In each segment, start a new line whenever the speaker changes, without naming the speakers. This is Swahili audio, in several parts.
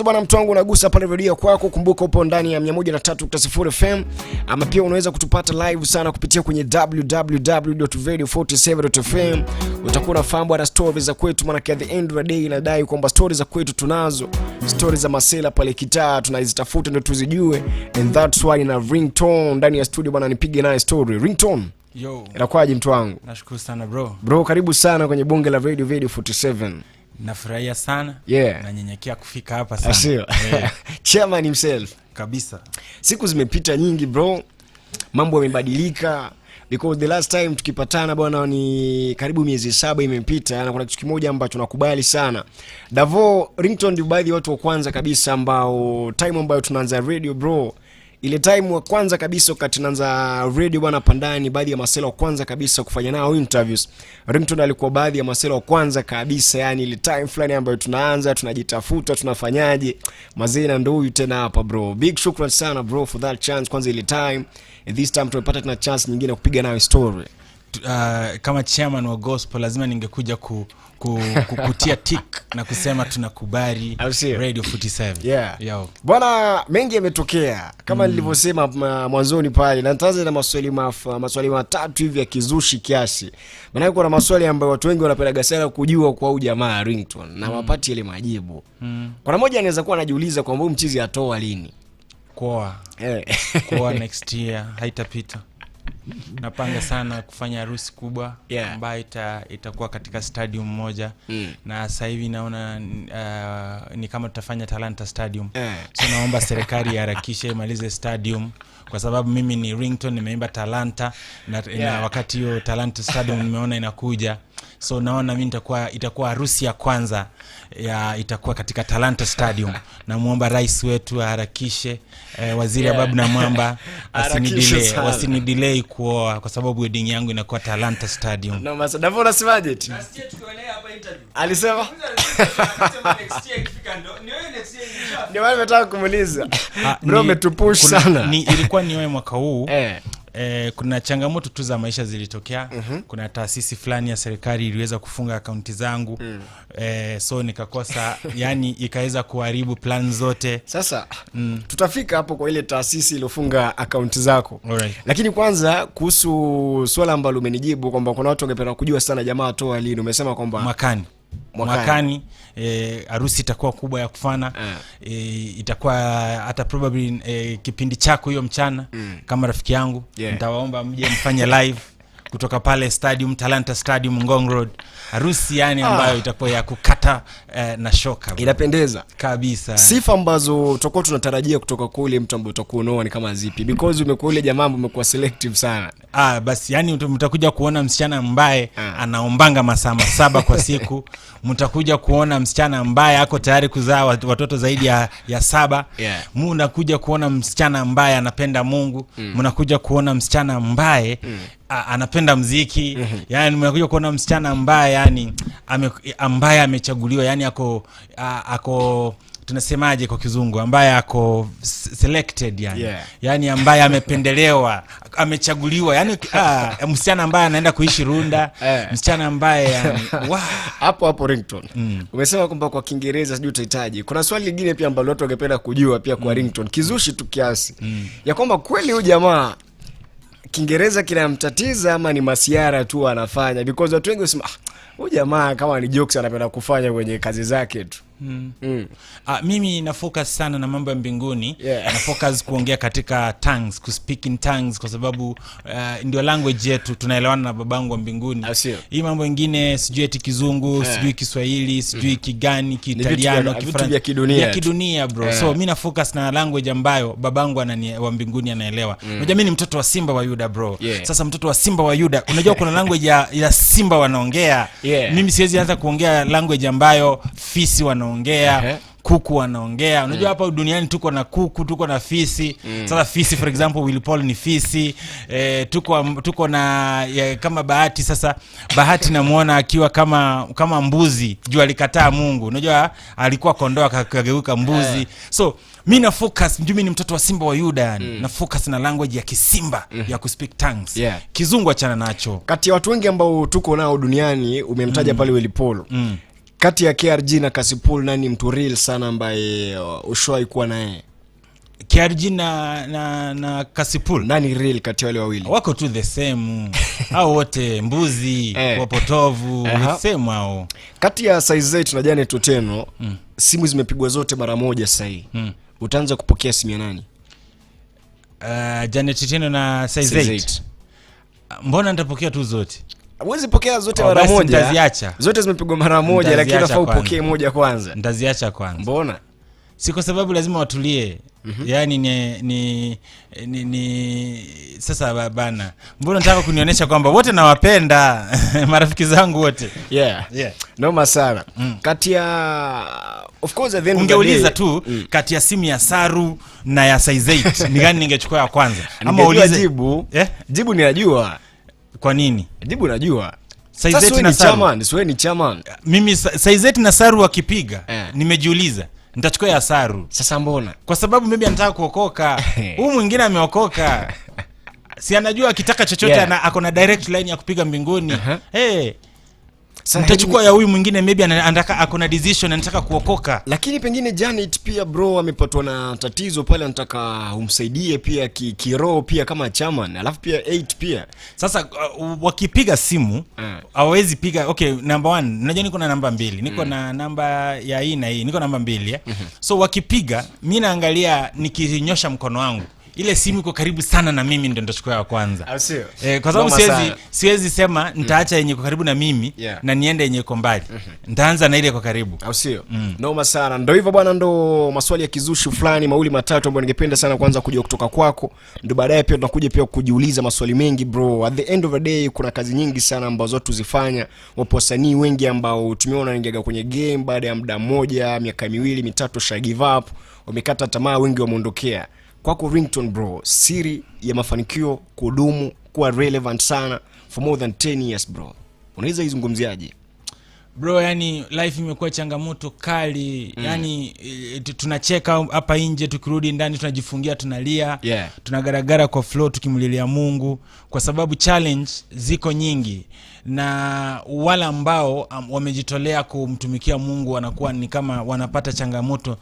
Bwana mtu wangu unagusa pale radio kwako, kumbuka upo ndani ya 103.0 FM, ama pia unaweza kutupata live sana kupitia kwenye www.radio47.fm. Utakuwa unafahamu bwana stories za kwetu, maana at the end of the day inadai kwamba stories za kwetu tunazo, stories za masela pale kitaa tunazitafuta ndio tuzijue, and that's why na Ringtone ndani ya studio bwana nipige naye story. Ringtone,
yo,
inakwaje mtu wangu?
Nashukuru sana bro.
Bro, karibu sana kwenye bonge la Radio 47.
Nafurahia sana.
Yeah.
Na nyenyekea kufika hapa sana.
Asio. Chairman himself.
Kabisa.
Siku zimepita nyingi bro. Mambo yamebadilika because the last time tukipatana bwana ni karibu miezi 7 imepita, na kuna kitu kimoja ambacho tunakubali sana. Davo, Ringtone ndio baadhi ya watu wa kwanza kabisa ambao time ambayo tunaanza radio bro. Ile time wa kwanza kabisa wakati tunaanza radio bwana pandani, baadhi ya masela wa kwanza kabisa kufanya nao interviews. Ringtone alikuwa baadhi ya masela wa kwanza kabisa, yani ile time fulani ambayo tunaanza tunajitafuta tunafanyaje. Mazena ndio huyu tena hapa bro. Big shukran sana bro for that chance kwanza ile time. And this time tumepata tena chance nyingine kupiga nayo story.
Kama chairman wa gospel lazima ningekuja kukutia tick na kusema tunakubali Radio 47.
Yeah.
Yo.
Bwana mengi yametokea kama nilivyosema mwanzoni pale, na nitaanza na maswali matatu hivi ya kizushi kiasi. Maana kuna maswali ambayo watu wengi wanapenda sana kujua kwa huyu jamaa Ringtone na wapati ile majibu. Kuna mmoja anaweza kuwa anajiuliza kwamba mchizi atoa lini?
Kwa next year haitapita. Napanga sana kufanya harusi kubwa ambayo itakuwa katika stadium moja. Na sasa hivi naona ni kama tutafanya Talanta Stadium. So naomba serikali iharakishe imalize stadium kwa sababu mimi ni Ringtone, nimeimba Talanta na wakati hiyo Talanta Stadium nimeona inakuja. So naona mimi itakuwa harusi ya kwanza itakuwa katika Talanta Stadium. Na muomba rais wetu aharakishe, waziri Ababu na Mwamba wasinidelay kuoa kwa sababu wedding yangu inakuwa Talanta Stadium.
Na Davo unasemaje?
Nasikia tukielea hapa interview.
Alisema
Next year ikifika ndo ni wewe next year inshallah.
ndio wale nataka kumuuliza. Bro umetupush sana.
Ilikuwa ni wewe mwaka huu. Kuna changamoto tu za maisha zilitokea. Kuna taasisi fulani ya serikali iliweza kufunga akaunti zangu. So nikakosa yani ikaweza kuharibu plan zote.
Sasa tutafika hapo kwa ile taasisi iliyofunga akaunti zako.
Alright.
Lakini kwanza kuhusu swala ambalo umenijibu kwamba kuna watu wangependa kujua sana jamaa atoa lini. Umesema kwamba mwakani harusi itakuwa kubwa ya kufana. Itakuwa hata probably kipindi chako hiyo mchana kama rafiki yangu. Nitawaomba mje mfanye live kutoka pale stadium, Talanta Stadium, Ngong Road. Harusi yani ambayo itakuwa ya kukata na shoka. Inapendeza
kabisa.
Sifa ambazo tutakuwa tunatarajia kutoka kwa ule mtu ambaye utakuwa unaona ni kama zipi? Because umekuwa ule jamaa ambaye umekuwa selective sana.
Basi yani mtakuja kuona msichana ambaye anaombanga masaa 7 kwa siku. Mtakuja kuona msichana ambaye ako tayari kuzaa watoto zaidi ya 7. Mnakuja kuona msichana ambaye anapenda Mungu. Mnakuja kuona msichana ambaye anapenda muziki. Yani mnakuja kuona msichana ambaye yani ambaye amechaguliwa, yani ako tunasemaje kwa kizungu, ambaye ako selected yani. Yani ambaye amependelewa, amechaguliwa, yani msichana ambaye anaenda kuishi Runda. Msichana ambaye yani
hapo Ringtone. Umesema kwamba kwa Kiingereza sijui utahitaji. Kuna swali lingine pia ambalo watu wangependa kujua pia kwa Ringtone, kizushi tu kiasi, ya kwamba kweli huyu jamaa Kiingereza kinamtatiza ama ni masiara tu anafanya? Because watu wengi wasema huyu jamaa kama ni jokes anapenda kufanya kwenye kazi zake tu.
Mimi na focus sana na mambo ya mbinguni. Na focus kuongea katika tongues, ku speak in tongues kwa sababu ndio language yetu, tunaelewana na babangu wa mbinguni.
Hii
mambo mengine sijui eti Kizungu, sijui Kiswahili, sijui Kigani, Kiitaliano,
Kifaransa ya
kidunia bro. So mimi na focus na language ambayo babangu wa mbinguni anaelewa. Unajua mimi ni mtoto wa Simba wa Yuda bro. Sasa mtoto wa Simba wa Yuda, unajua kuna language ya Simba wanaongea. Mimi siwezi anza kuongea language ambayo fisi wanaongea, kuku wanaongea. Unajua hapa duniani tuko na kuku, tuko na fisi. Sasa fisi for example Will Paul ni fisi. Tuko na kama Bahati. Sasa Bahati namuona akiwa kama mbuzi, juu alikataa Mungu. Unajua alikuwa kondoo akageuka mbuzi. So mimi na focus, mimi ni mtoto wa Simba wa Yuda yani. Na focus na language ya Kisimba ya ku speak tongues. Kizungu achana nacho.
Kati ya watu wengi ambao tuko nao duniani umemtaja pale Will Paul. Kati ya KRG na Kasipul nani mtu real sana ambaye ushawahi kuwa naye?
KRG na Kasipul
nani real kati ya wale wawili?
Wako tu the same. Hao wote mbuzi, wapotovu, same hao. Kati
ya Size na Janet Otieno, simu zimepigwa zote mara moja sasa hivi. Utaanza kupokea simu ya nani?
Janet Otieno na Size. Mbona nitapokea tu zote?
Huwezi pokea zote mara moja.
Nitaziacha.
Zote zimepigwa mara moja, lakini nafaa upokee moja kwanza.
Nitaziacha kwanza.
Mbona?
Si kwa sababu lazima watulie. Yaani sasa bana. Mbona nataka kunionyesha kwamba wote nawapenda marafiki zangu wote.
Yeah. Noma sana. Kati ya of course at the end
ungeuliza tu kati ya simu ya Saru na ya Size ni gani ningechukua ya kwanza?
Ama ulize jibu. Jibu ninajua.
Kwa nini?
Jibu najua.
Size na Saru.
Siwe ni chairman.
Mimi Size na Saru wakipiga, nimejiuliza nitachukua ya Saru.
Sasa mbona?
Kwa sababu maybe anataka kuokoka. Huyu mwingine ameokoka. Si anajua akitaka chochote ako na direct line ya kupiga mbinguni. Nitachukua ya huyu mwingine maybe anataka ako na decision anataka kuokoka.
Lakini pengine Janet pia bro amepatwa na tatizo pale, anataka umsaidie pia kiroho pia kama chairman. Alafu pia 8 pia.
Sasa wakipiga simu hawezi piga. Okay, number 1 najua niko na namba 2. Niko na namba ya hii na hii. Niko namba 2 So wakipiga mimi naangalia nikinyosha mkono wangu. Ile simu iko karibu sana na mimi ndio nitachukua ya kwanza.
Au sio?
Kwa sababu siwezi sema nitaacha yenye iko karibu na mimi na niende yenye iko mbali. Nitaanza na ile iko karibu.
Au sio? Noma sana. Ndio hivyo bwana, ndo maswali ya kizushi fulani mawili matatu ambayo ningependa sana kwanza kujua kutoka kwako. Ndio baadaye pia tunakuja pia kujiuliza maswali mengi bro. At the end of the day kuna kazi nyingi sana ambazo tuzifanya. Wapo wasanii wengi ambao tumeona wanaingia kwenye game baada ya muda mmoja, miaka 2 3 sha give up, wamekata tamaa, wengi wameondokea. Kwako Ringtone bro, siri ya mafanikio kudumu kuwa relevant sana for more than 10 years bro, unaweza izungumziaje?
Bro, yani life imekuwa changamoto kali. Yani tunacheka hapa nje, tukirudi ndani tunajifungia, tunalia, tunagaragara kwa flow tukimlilia Mungu kwa sababu challenge ziko nyingi, na wale ambao wamejitolea kumtumikia Mungu wanakuwa ni kama wanapata changamoto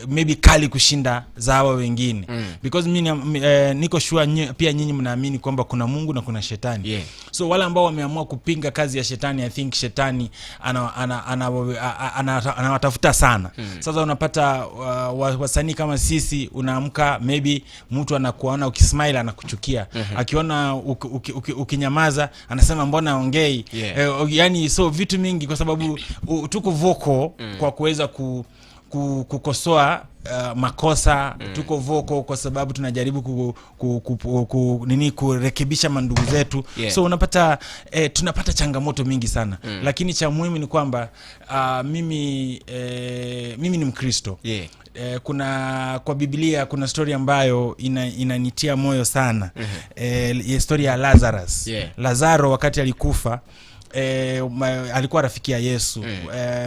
maybe kali kushinda za hawa wengine. Because mimi niko sure pia nyinyi mnaamini kwamba kuna Mungu na kuna shetani. So wale ambao wameamua kupinga kazi ya shetani, I think shetani anawatafuta sana. Sasa unapata wasanii kama sisi, unaamka maybe mtu anakuona ukismile anakuchukia. Akiona ukinyamaza anasema mbona ongei. Yani so vitu mingi kwa sababu tuko vocal kwa kuweza kukosoa makosa. Tuko voko kwa sababu tunajaribu kurekebisha mandugu zetu. So unapata tunapata changamoto mingi sana. Lakini cha muhimu ni kwamba mimi ni Mkristo. Kwa Biblia kuna story ambayo inanitia moyo sana. Story ya Lazarus. Lazaro wakati alikufa, alikuwa rafiki ya Yesu.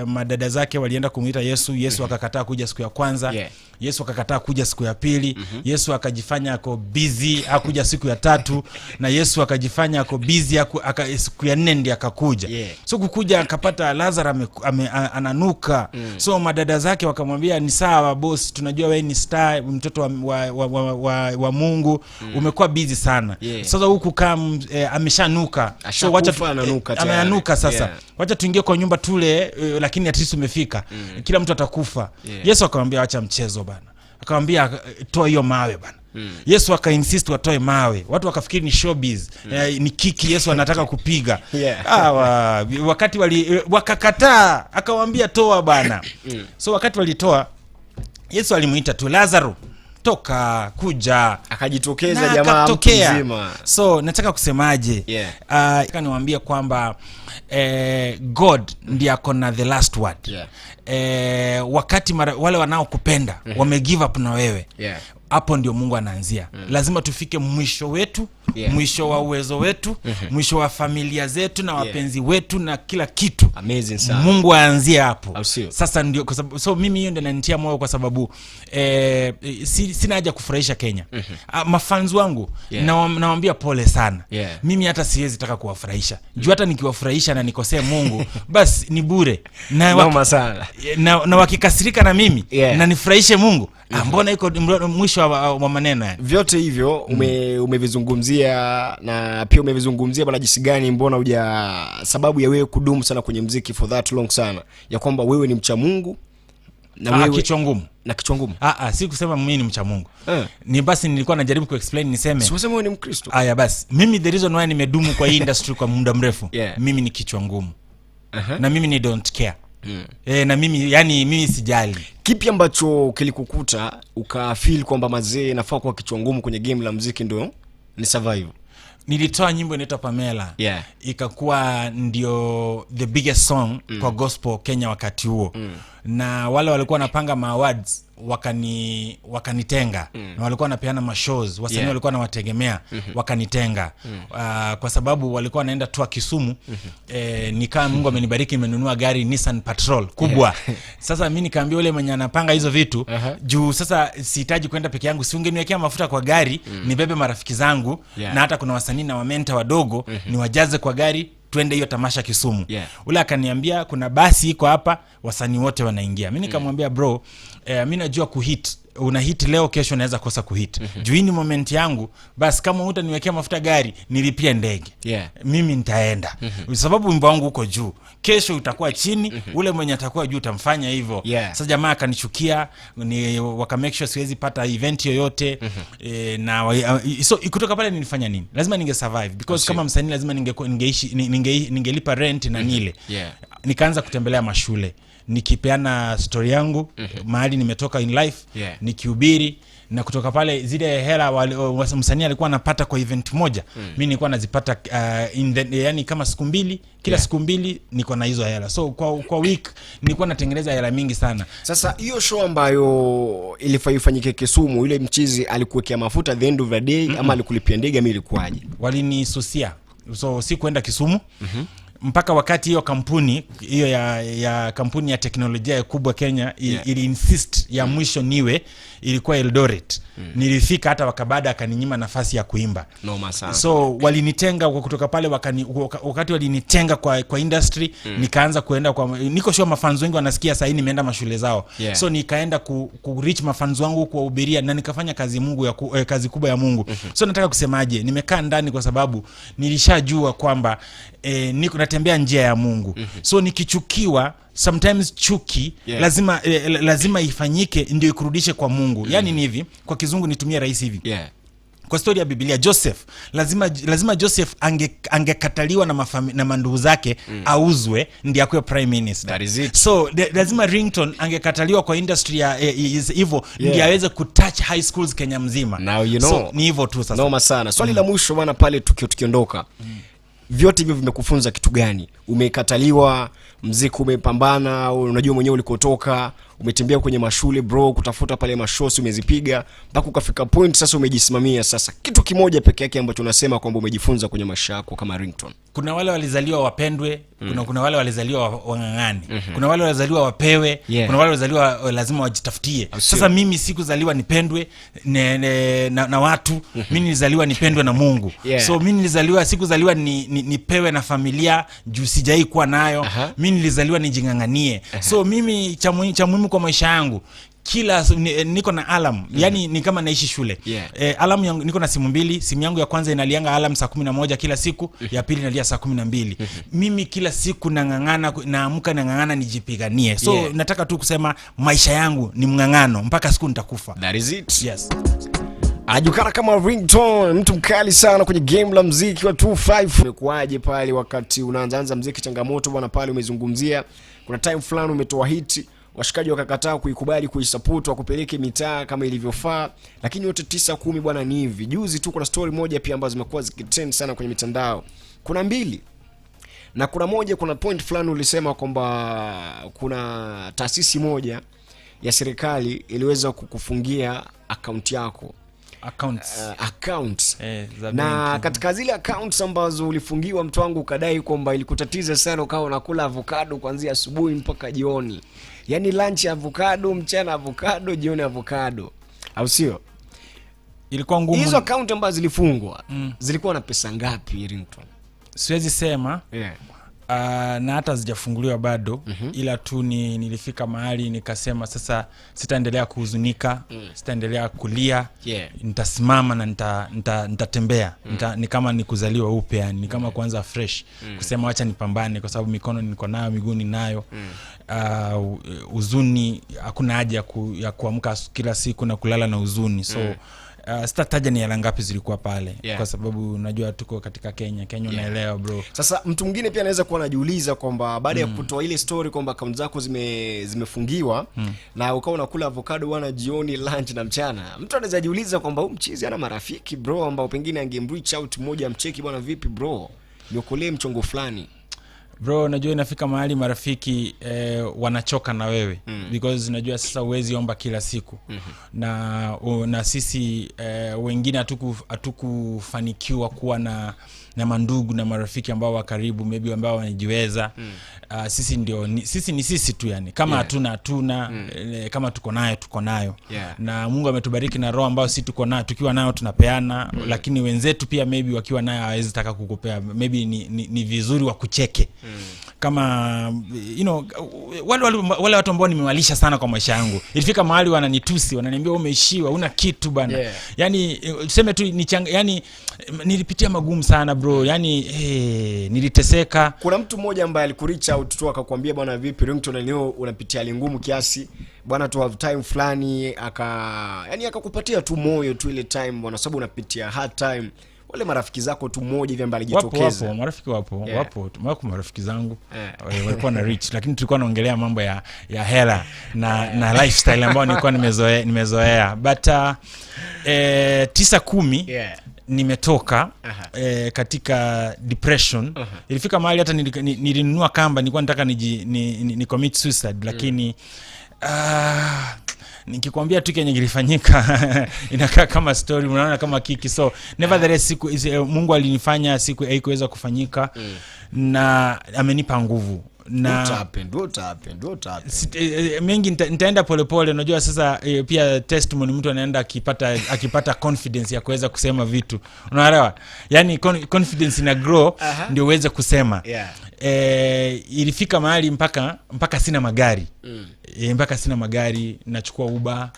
Madada zake walienda kumuita Yesu akakataa kuja siku ya kwanza. Yesu akakataa kuja siku ya pili. Yesu akajifanya ako busy, hakuja siku ya 3, na Yesu akajifanya ako busy, siku ya 4 ndiye akakuja. So kukuja akapata Lazaro ananuka. So madada zake wakamwambia ni sawa boss, tunajua wewe ni star, mtoto wa Mungu, umekuwa busy sana. Sasa huku kama ameshanuka, so wacha ananuka sasa. Wacha tuingie kwa nyumba tule, lakini at least umefika. Kila mtu atakufa. Yesu akamwambia acha mchezo bana. Akamwambia toa hiyo mawe bana. Yesu akainsist watoe mawe. Watu wakafikiri ni showbiz. Ni kiki Yesu anataka kupiga. Wakati wakakataa, akamwambia toa bana. So wakati walitoa, Yesu alimuita tu Lazaro, toka kuja.
Akajitokeza jamaa mzima.
So nataka kusemaje? Nataka niwaambie kwamba God ndiye akona the last word. Wakati wale wanaokupenda wame give up na wewe, hapo ndio Mungu anaanzia. Lazima tufike mwisho wetu, mwisho wa uwezo wetu, mwisho wa familia zetu na wapenzi wetu na kila kitu.
Amazing sana.
Mungu aanzie hapo. Sasa ndio kwa sababu, so mimi hiyo ndio inanitia moyo kwa sababu sina haja kufurahisha Kenya. Mafans wangu nawaambia pole sana. Mimi hata siwezi taka kuwafurahisha. Juu hata nikiwafurahisha na nikosea Mungu basi ni bure. Na wakikasirika na mimi na nifurahishe Mungu, mbona iko mwisho wa maneno yani.
Vyote hivyo umevizungumzia na pia umevizungumzia bana jinsi gani mbona sababu ya wewe kudumu sana kwenye muziki for that long sana, ya kwamba wewe ni mcha Mungu
na wewe kichwa ngumu.
Na kichwa ngumu.
Si kusema mimi ni mcha Mungu. Ni basi nilikuwa najaribu kuexplain niseme.
Si useme wewe ni Mkristo.
Basi mimi the reason why nimedumu kwa hii industry kwa muda mrefu. Mimi ni kichwa ngumu. Na mimi ni don't care. Na mimi sijali.
Kipi ambacho kilikukuta ukafeel kwamba mazee nafaa kwa kichwa ngumu kwenye game la muziki ndio ni survive?
Nilitoa nyimbo inaitwa Pamela. Ikakuwa ndio the biggest song kwa gospel Kenya wakati huo. Na wale walikuwa wanapanga ma awards wakanitenga. Na walikuwa wanapeana ma shows, wasanii walikuwa wanawategemea, wakanitenga. Kwa sababu walikuwa wanaenda tour Kisumu. Nikaa Mungu amenibariki nimenunua gari Nissan Patrol kubwa. Sasa mimi nikaambia yule mwenye anapanga hizo vitu, juu sasa sihitaji kwenda peke yangu, si ungeniwekea mafuta kwa gari, nibebe marafiki zangu, na hata kuna wasanii na wamenta wadogo, niwajaze kwa gari twende hiyo tamasha Kisumu. Ule akaniambia kuna basi iko hapa, wasanii wote wanaingia. Mimi nikamwambia bro, mimi najua kuhit, una hit leo, kesho naweza kosa kuhit. Juu ni moment yangu, basi kama hutaniwekea mafuta gari, nilipia ndege. Mimi nitaenda. Sababu wimbo wangu uko juu. Kesho utakuwa chini, ule mwenye atakuwa juu utamfanya hivyo. Sasa jamaa akanichukia, waka make sure siwezi pata event yoyote. So kutoka pale nilifanya nini? Lazima ninge survive because kama msanii lazima ningelipa rent na nile. Nikaanza kutembelea mashule, nikipeana story yangu, mahali nimetoka in life, nikihubiri, na kutoka pale zile hela msanii alikuwa anapata kwa event moja, mimi nilikuwa nazipata yani kama siku mbili, kila siku mbili niko na hizo hela. So kwa week nilikuwa natengeneza hela mingi sana.
Sasa hiyo show ambayo ilifanyike Kisumu, ile mchizi alikuwekea mafuta at the end of the day ama alikulipia ndege, mimi ilikuwaje?
Walinisusia. So si kwenda Kisumu. Mpaka wakati hiyo kampuni hiyo ya kampuni ya teknolojia kubwa Kenya ili insist ya mwisho niwe ilikuwa Eldoret. Nilifika hata wakabada akaninyima nafasi ya kuimba.
Noma sana.
So walinitenga kutoka pale, wakati walinitenga kwa industry, nikaanza kuenda niko sure mafans wengi wanasikia sasa hivi nimeenda mashule zao. So nikaenda ku reach mafans wangu kuwahubiria na nikafanya kazi kazi kubwa ya Mungu. So nataka kusemaje, nimekaa ndani kwa sababu nilishajua kwamba niko natembea njia ya Mungu. So nikichukiwa, sometimes chuki lazima ifanyike ndio ikurudishe kwa Mungu. Yani ni hivi, kwa kizungu nitumie rahisi hivi. Kwa story ya Biblia, Joseph lazima Joseph angekataliwa na mandugu zake, auzwe ndio akuwe prime minister.
That is it.
So lazima Ringtone angekataliwa kwa industry ya hivyo ndio aweze kutouch high schools Kenya mzima.
Now you know.
So ni hivyo tu sasa.
Noma sana. Swali la mwisho bwana, pale tukiondoka, vyote hivyo vimekufunza kitu gani? Umekataliwa, muziki umepambana, unajua mwenyewe ulikotoka, umetembea kwenye mashule bro, kutafuta pale mashosi umezipiga, mpaka ukafika point sasa umejisimamia. Sasa kitu kimoja peke yake ambacho unasema kwamba umejifunza kwenye maisha yako kama Ringtone.
Kuna wale walizaliwa wapendwe, kuna wale walizaliwa wangangani, kuna wale walizaliwa wapewe, kuna wale walizaliwa lazima wajitafutie. Sasa mimi sikuzaliwa nipendwe na watu, mimi nilizaliwa nipendwe na Mungu. So mimi sikuzaliwa nipewe na familia juu sijai kuwa nayo. Mimi nilizaliwa nijinganganie. So mimi cha muhimu kwa maisha yangu, niko na alarm, yani ni kama naishi shule. Alarm yangu, niko na simu mbili. Simu yangu ya kwanza inalianga alarm saa 11 kila siku, ya pili inalia saa 12. Mimi kila siku nangangana, naamka nangangana nijipiganie. So nataka tu kusema maisha yangu ni mngangano mpaka siku nitakufa.
That is it.
Yes.
Anajulikana kama Ringtone, mtu mkali sana kwenye game la muziki wa 25. Umekuaje pale wakati unaanza muziki, changamoto bwana pale umezungumzia? Kuna time fulani umetoa hit, washikaji wakakataa kuikubali, kuisupport, wakupeleke mitaa kama ilivyofaa, lakini yote 9-10 bwana ni hivi. Juzi tu kuna story moja pia ambazo zimekuwa zikitrend sana kwenye mitandao. Kuna mbili. Na kuna moja, kuna point fulani ulisema kwamba kuna taasisi moja ya serikali iliweza kukufungia account yako. Accounts. Na katika zile accounts ambazo ulifungiwa, mtu wangu, ukadai kwamba ilikutatiza sana, ukawa unakula avocado kuanzia asubuhi mpaka jioni. Yaani lunch avocado, mchana avocado, jioni avocado. Au sio?
Ilikuwa ngumu.
Hizo account ambazo zilifungwa zilikuwa na pesa ngapi, Ringtone?
Siwezi sema. Na hata zijafunguliwa bado. Ila tu nilifika mahali nikasema sasa sitaendelea kuhuzunika, sitaendelea kulia. Nitasimama na nitatembea. Ni kama ni kuzaliwa upya, ni kama kuanza fresh. Kusema acha nipambane kwa sababu mikono niko nayo, miguu ninayo. Huzuni hakuna haja ya kuamka kila siku na kulala na huzuni. So sitataja ni hela ngapi zilikuwa pale, kwa sababu unajua tuko katika Kenya unaelewa bro.
Sasa mtu mwingine pia anaweza kuwa anajiuliza kwamba baada ya kutoa ile story kwamba account zako zimefungiwa na ukao unakula avocado bwana jioni, lunch na mchana, mtu anaweza jiuliza kwamba huyu mchizi ana marafiki bro ambao pengine angemreach out mmoja amcheki, bwana vipi bro, niokolee mchongo fulani.
Bro, unajua inafika mahali marafiki wanachoka na wewe because unajua sasa uwezi omba kila siku. Na sisi wengine hatukufanikiwa kuwa na mandugu na marafiki ambao wa karibu, maybe ambao wanajiweza. Sisi ni sisi tu yani. Kama hatuna kama tuko nayo. Na Mungu ametubariki na roho ambao sisi tuko nayo, tukiwa nayo tunapeana. Lakini wenzetu pia maybe wakiwa nayo hawezi taka kukupea. Maybe ni vizuri wa kucheke. Kama wale watu ambao nimewalisha sana kwa maisha yangu, ilifika mahali wananitusi, wananiambia umeishiwa, una kitu bana. Yani tuseme tu yani nilipitia magumu sana bro. Yani niliteseka.
Kuna mtu mmoja ambaye alikureach out tu akakwambia bwana vipi Ringtone, leo unapitia hali ngumu kiasi bwana, to have time fulani, yani akakupatia tu moyo tu ile time bwana, sababu unapitia hard time. Wale marafiki zako tu mmoja hivi ambaye alijitokeza.
Wapo marafiki wapo marafiki zangu walikuwa na rich, lakini tulikuwa naongelea mambo ya hela na lifestyle ambayo nilikuwa nimezoea. But 9-10 nimetoka katika depression. Ilifika mahali hata nilinunua kamba, nilikuwa nataka ni commit suicide, lakini nikikwambia tu kenye kilifanyika inakaa kama story, unaona kama kiki. So nevertheless siku Mungu alinifanya siku haikuweza kufanyika na amenipa nguvu. Na
what happened?
Mengi nitaenda polepole. Unajua sasa pia testimony mtu anaenda akipata confidence ya kuweza kusema vitu, unaelewa yani confidence ina grow ndio uweze kusema. Ilifika mahali mpaka sina magari. Mpaka sina magari, nachukua Uber.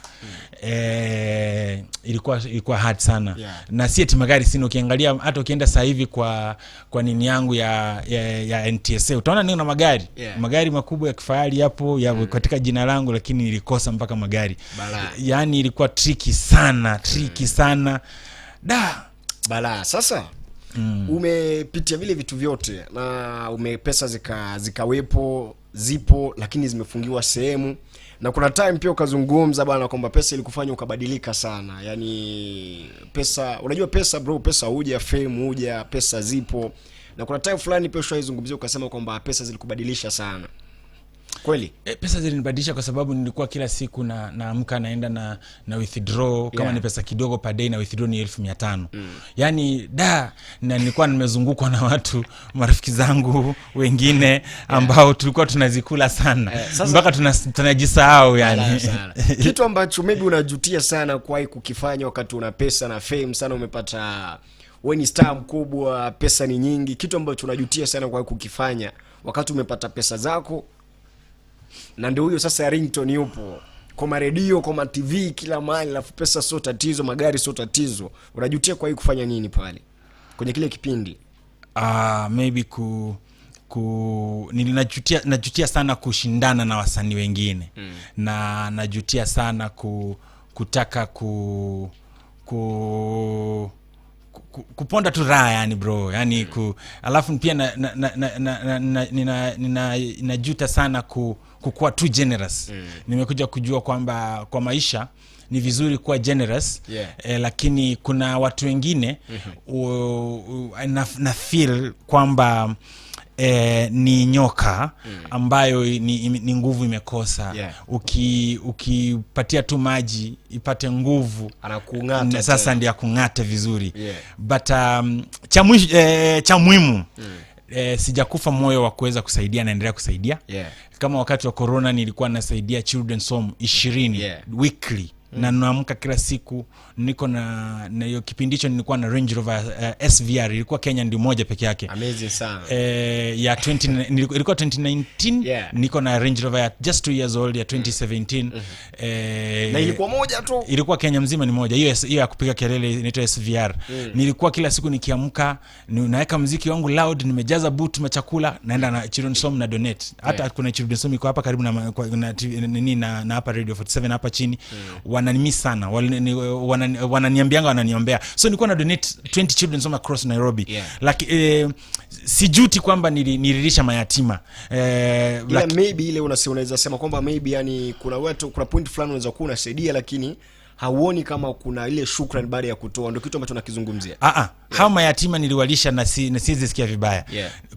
Ilikuwa hard sana. Na si eti magari sina. Ukiangalia hata ukienda sasa hivi kwa nini yangu ya NTSA utaona nina magari. Magari makubwa ya kifahari hapo katika jina langu, lakini nilikosa mpaka magari. Yani ilikuwa tricky sana.
Bala. Sasa umepitia vile vitu vyote na pesa zikawepo, zipo, lakini zimefungiwa sehemu. Na kuna time pia ukazungumza bana kwamba pesa ilikufanya ukabadilika sana. Yani pesa, unajua pesa bro, pesa huja, fame huja, pesa zipo. Na kuna time fulani pia ushaizungumzia ukasema kwamba pesa zilikubadilisha sana. Kweli?
Pesa zilinibadilisha kwa sababu nilikuwa kila siku naamka naenda na withdraw kama ni pesa kidogo per day, na withdraw ni 1500. Yani na nilikuwa nimezungukwa na watu marafiki zangu wengine ambao tulikuwa tunazikula sana mpaka tunajisahau yani.
Kitu ambacho maybe unajutia sana kwa kukifanya wakati una pesa na fame sana, umepata wewe ni star mkubwa, pesa ni nyingi, kitu ambacho unajutia sana kwa kukifanya wakati umepata pesa zako na ndio huyo sasa Ringtone yupo kwa radio, kwa TV, kila mahali, alafu pesa sio tatizo, magari sio tatizo, unajutia kwa kufanya nini pale kwenye kile kipindi?
Maybe najutia sana kushindana na wasanii wengine. Na najutia sana kutaka kuponda tu raha yani bro, yani alafu pia najuta sana kukuwa too generous. Nimekuja kujua kwamba kwa maisha ni vizuri kuwa generous. Lakini kuna watu wengine na feel kwamba ni nyoka ambayo ni nguvu imekosa. Ukipatia tu maji ipate nguvu,
anakung'ata
sasa ndio akung'ate vizuri. But cha muhimu sijakufa moyo wa kuweza kusaidia, naendelea kusaidia. Kama wakati wa corona nilikuwa nasaidia children's home 20 weekly. Na naamka kila siku, niko na hiyo kipindi hicho nilikuwa na Range Rover SVR, ilikuwa Kenya ndio moja peke yake.
Amazing sana.
Ya ilikuwa 2019. Niko na Range Rover ya just 2 years old ya 2017.
Na ilikuwa moja tu.
Ilikuwa Kenya mzima ni moja. Hiyo ya kupiga kelele inaitwa SVR. Nilikuwa kila siku nikiamka, naweka muziki wangu loud, nimejaza boot machakula, naenda na children's home na donate. Hata kuna children's home iko hapa karibu na hapa Radio 47 hapa chini. Wananimiss sana, wananiambianga, wananiombea. So nilikuwa na donate 20 children home across Nairobi. Sijuti kwamba nililisha mayatima.
Maybe ile unaweza sema kwamba maybe yani kuna point fulani unaweza kuwa unasaidia, lakini hauoni kama kuna ile shukrani baada ya kutoa. Ndio kitu ambacho nakizungumzia.
Hao mayatima niliwalisha na siwezi sikia vibaya.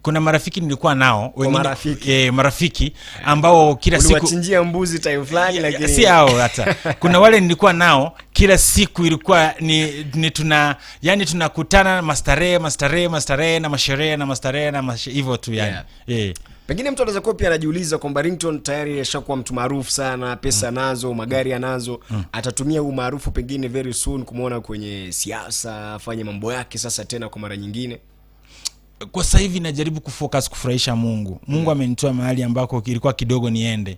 Kuna marafiki nilikuwa nao wengine, marafiki ambao kila siku
uliwachinjia mbuzi time fulani, lakini
si hao hata. Kuna wale nilikuwa nao kila siku ilikuwa ni tunakutana mastarehe na masherehe na mastarehe na hivyo tu yani.
Pengine mtu anaweza kuwa pia anajiuliza kwamba Ringtone tayari yashakuwa mtu maarufu sana, pesa nazo, magari anazo, atatumia umaarufu pengine very soon kumuona kwenye siasa, afanye mambo yake sasa tena kwa mara nyingine.
Kwa sasa hivi najaribu kufocus kufurahisha Mungu. Mungu amenitoa mahali ambako ilikuwa kidogo niende.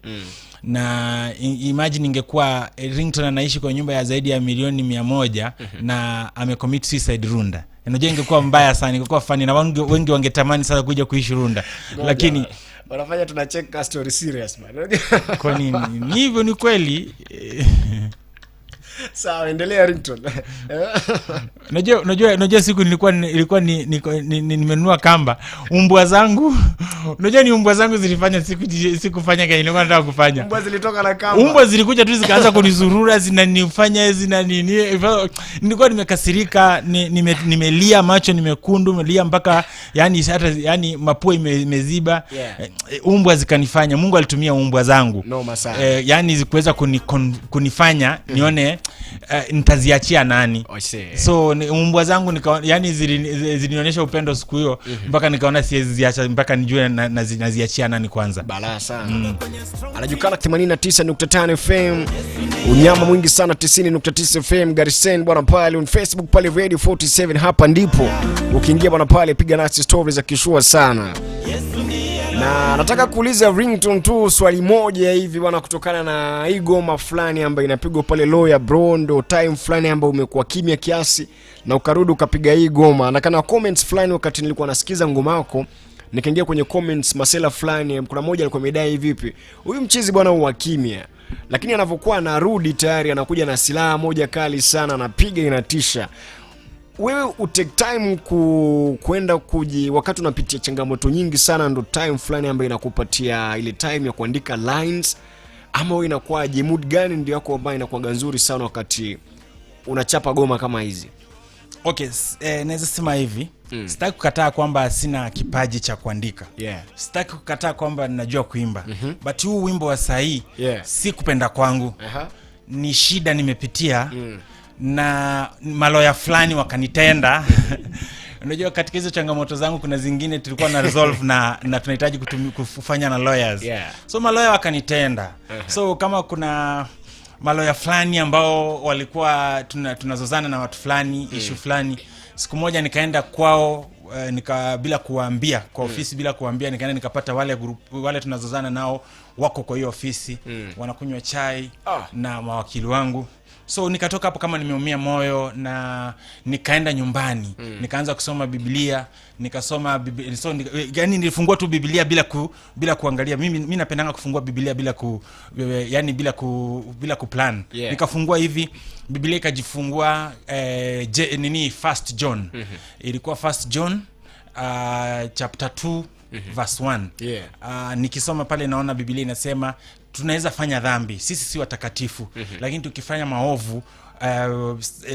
Na imagine ingekuwa Ringtone anaishi kwa nyumba ya zaidi ya milioni 100 na amecommit suicide Runda. Unajua ingekuwa mbaya sana, ingekuwa funny na wengi wangetamani sana kuja kuishi Runda. Lakini
wanafanya tunacheka story serious man.
Kwa nini? Ni hivyo, ni kweli.
Sawa, endelea Ringtone.
Unajua siku ilikuwa nimenunua kamba. Umbwa zangu, unajua ni umbwa zangu zilifanya sikufanya kile nilikuwa nataka kufanya.
Umbwa zilitoka na kamba.
Umbwa zilikuja tu zikaanza kunizurura, zinanifanya nilikuwa nimekasirika, nimelia, macho nimekundu, nimelia mpaka yani mapua imeziba. Umbwa zikanifanya. Mungu alitumia umbwa zangu.
Noma sana.
Yani zikuweza kunifanya nione nitaziachia nani. So umbwa zangu yani zilinionyesha upendo siku hiyo, mpaka nikaona siwezi ziacha mpaka nijue naziachia nani kwanza.
Balaa sana. Anajulikana 89.5 FM. Unyama mwingi sana 90.9 FM Garisen bwana pale on Facebook pale Radio 47, hapa ndipo. Ukiingia bwana pale piga nasi stories za kishua sana. Na nataka kuuliza Ringtone tu swali moja hivi bwana, kutokana na hii ngoma fulani ambayo inapigwa pale Lawyer Bro, ndo time fulani ambayo umekuwa kimya kiasi na ukarudi ukapiga hii ngoma. Na kana comments fulani wakati nilikuwa nasikiza ngoma yako, nikaingia kwenye comments masela fulani, kuna mmoja alikuwa amedai vipi, huyu mchizi bwana huwa kimya, lakini anavyokuwa anarudi tayari anakuja na silaha moja kali sana, anapiga inatisha. Wewe utake time kwenda wakati unapitia changamoto nyingi sana, ndo time fulani ambayo inakupatia ile time ya kuandika lines, ama wewe inakuwaje, mood gani ndio yako ambayo inakuwa nzuri sana wakati unachapa goma kama hizi?
Okay, naweza sema hivi. Sitaki kukataa kwamba sina kipaji cha kuandika. Sitaki kukataa kwamba ninajua kuimba. But huu wimbo wa sahi si kupenda kwangu. Ni shida nimepitia. Na maloya fulani wakanitenda. Unajua katika hizo changamoto zangu kuna zingine tulikuwa na resolve na tunahitaji kufanya na lawyers. So maloya wakanitenda. So kama kuna maloya fulani ambao walikuwa tunazozana na watu fulani, issue fulani, siku moja nikaenda kwao, bila kuambia kwa ofisi, bila kuambia, nikaenda nikapata wale tunazozana nao wako kwa hiyo ofisi, wanakunywa chai na mawakili wangu. So nikatoka hapo kama nimeumia moyo, na nikaenda nyumbani, nikaanza kusoma Biblia, nikasoma Biblia. So yani nilifungua tu Biblia bila kuangalia. Mimi napendanga kufungua Biblia bila kuplan. Nikafungua hivi Biblia ikajifungua, First John. Ilikuwa First John chapter 2 verse 1. Nikisoma pale naona Biblia inasema tunaweza fanya dhambi, sisi si watakatifu, lakini tukifanya maovu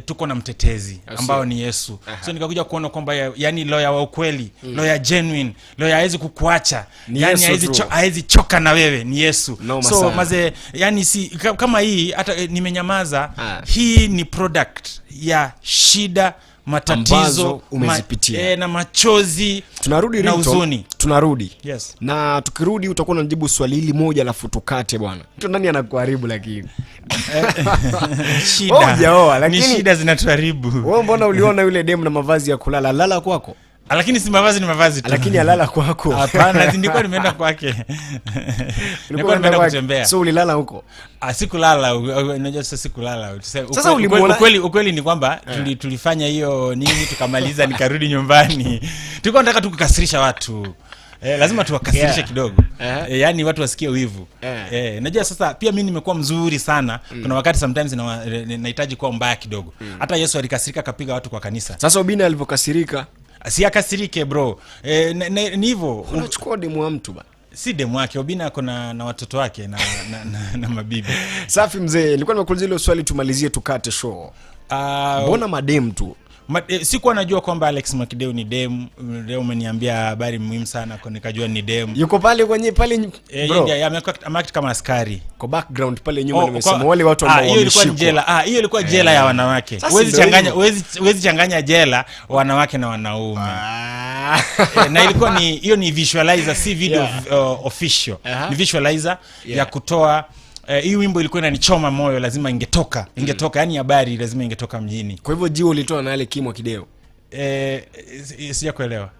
tuko na mtetezi ambao ni Yesu. So nikakuja kuona kwamba yani lawyer wa ukweli, lawyer genuine, lawyer hawezi kukuacha, yani hawezi choka na wewe, ni Yesu. So maze, yani si kama hii hata nimenyamaza, hii ni product ya shida, matatizo
umezipitia
na machozi.
Tunarudi
na huzuni.
Tunarudi.
Yes.
Na tukirudi utakuwa unajibu swali hili moja alafu tukate bwana. Mtu ndani anakuharibu lakini.
Shida. Lakini ni shida zinatuharibu.
Wewe mbona uliona yule demu na mavazi ya kulala? Lala kwako.
Lakini si mavazi, ni mavazi tu.
Lakini alala kwako.
Hapana, ndiko nimeenda kwake. Nilikuwa nimeenda kutembea.
So ulilala huko?
Sikulala, unajua sasa sikulala.
Sasa
ukweli ni kwamba tulifanya hiyo nini, tukamaliza nikarudi nyumbani. Tulikuwa tunataka tukukasirisha watu. Lazima tuwakasirishe kidogo. Yani watu wasikie wivu. Najua sasa pia mimi nimekuwa mzuri sana. Kuna wakati sometimes nahitaji kuwa mbaya kidogo. Hata Yesu alikasirika akapiga watu kwa kanisa.
Sasa Obina alivyokasirika,
si akasirike bro. Ni hivyo.
Unachukua demu wa mtu bana.
Si demu wake, Obina ako na watoto wake na mabibi.
Safi mzee, nilikuwa nimekuuliza hilo swali tumalizie tukate show. Mbona madem tu?
Sikuwa najua kwamba Alex Makideu ni dem. Leo umeniambia habari muhimu sana, kwa nikajua ni dem.
Yuko pale pale
bro. Amekata kama askari.
Kwa background pale nyuma nimesema wale watu ambao wameshikwa.
Hiyo ilikuwa jela ya wanawake. Huwezi changanya jela wanawake na wanaume. Na ilikuwa hiyo ni visualizer, si video official. Ni visualizer ya kutoa. Hii wimbo ilikuwa inanichoma moyo, lazima ingetoka. Yani habari lazima ingetoka mjini.
Kwa hivyo Jio ulitoa na Alex Makideu.
Sija kuelewa.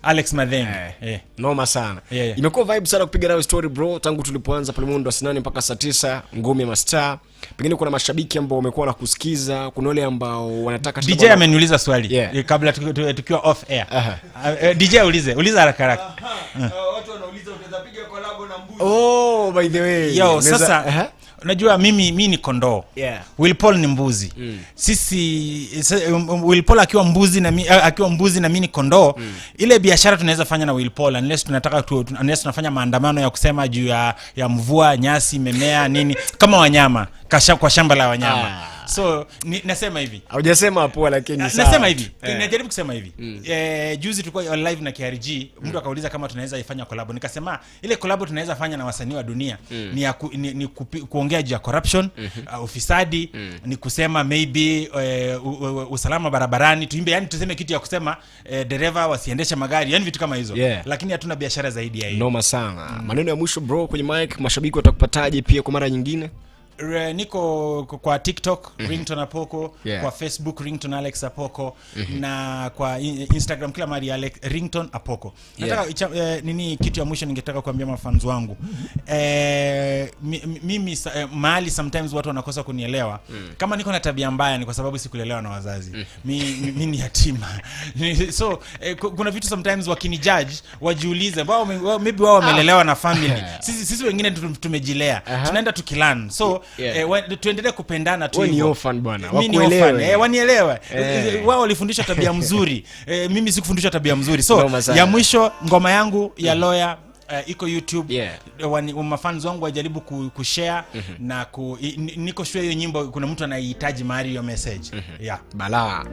Alex Madenge.
Noma sana. Imekuwa vibe sana kupiga nayo story bro, tangu tulipoanza pale mwendo wa 8 mpaka saa 9 ngome mastaa. Pengine kuna mashabiki ambao wamekuwa na kusikiza, kuna wale ambao wanataka
DJ ameniuliza swali kabla tukiwa off air. DJ uliza haraka haraka.
Watu wanauliza utaweza piga collab na Mbuzi.
By the way.
Yo, sasa unajua mimi ni kondoo. Will Paul ni mbuzi. Sisi Will Paul akiwa mbuzi na mimi ni kondoo. Ile biashara tunaweza fanya na Will Paul unless tunafanya maandamano ya kusema juu ya mvua, nyasi, memea nini kama wanyama kwa shamba la wanyama. So nasema hivi.
Hujasema hapo lakini
nasema hivi. Najaribu kusema hivi. Juzi tulikuwa live na KRG, mtu akauliza kama tunaweza ifanya collab. Nikasema ile collab tunaweza fanya na wasanii wa dunia ni kuongea juu ya corruption, ufisadi, ni kusema maybe usalama barabarani, tuimbe, yani tuseme kitu ya kusema dereva wasiendeshe magari, yani vitu kama hizo. Lakini hatuna biashara zaidi ya hiyo.
Noma sana. Maneno ya mwisho bro kwenye mic, mashabiki watakupataje pia kwa mara nyingine?
Niko kwa TikTok Ringtone Apoko, kwa Facebook Ringtone Alex Apoko, na kwa Instagram kila mahali Alex Ringtone Apoko. Nataka nini kitu ya mwisho ningetaka kuambia mafans wangu. Mimi mahali sometimes watu wanakosa kunielewa. Kama niko na tabia mbaya ni kwa sababu sikulelewa na wazazi. Mimi ni yatima. So kuna vitu sometimes wakinijudge wajiulize maybe wao wamelelewa na family. Sisi wengine tumejilea. Tunaenda tukilan. So tuendelee kupendana tu hivyo.
Wewe ni orphan bwana.
Wakuelewe. Wanielewe. Wao walifundisha tabia mzuri. Mimi sikufundisha tabia mzuri. So ya mwisho ngoma yangu ya Lawyer iko YouTube. Mafans wangu wajaribu kushare na niko sure hiyo nyimbo kuna mtu anahitaji mahali hiyo message.
Balaa.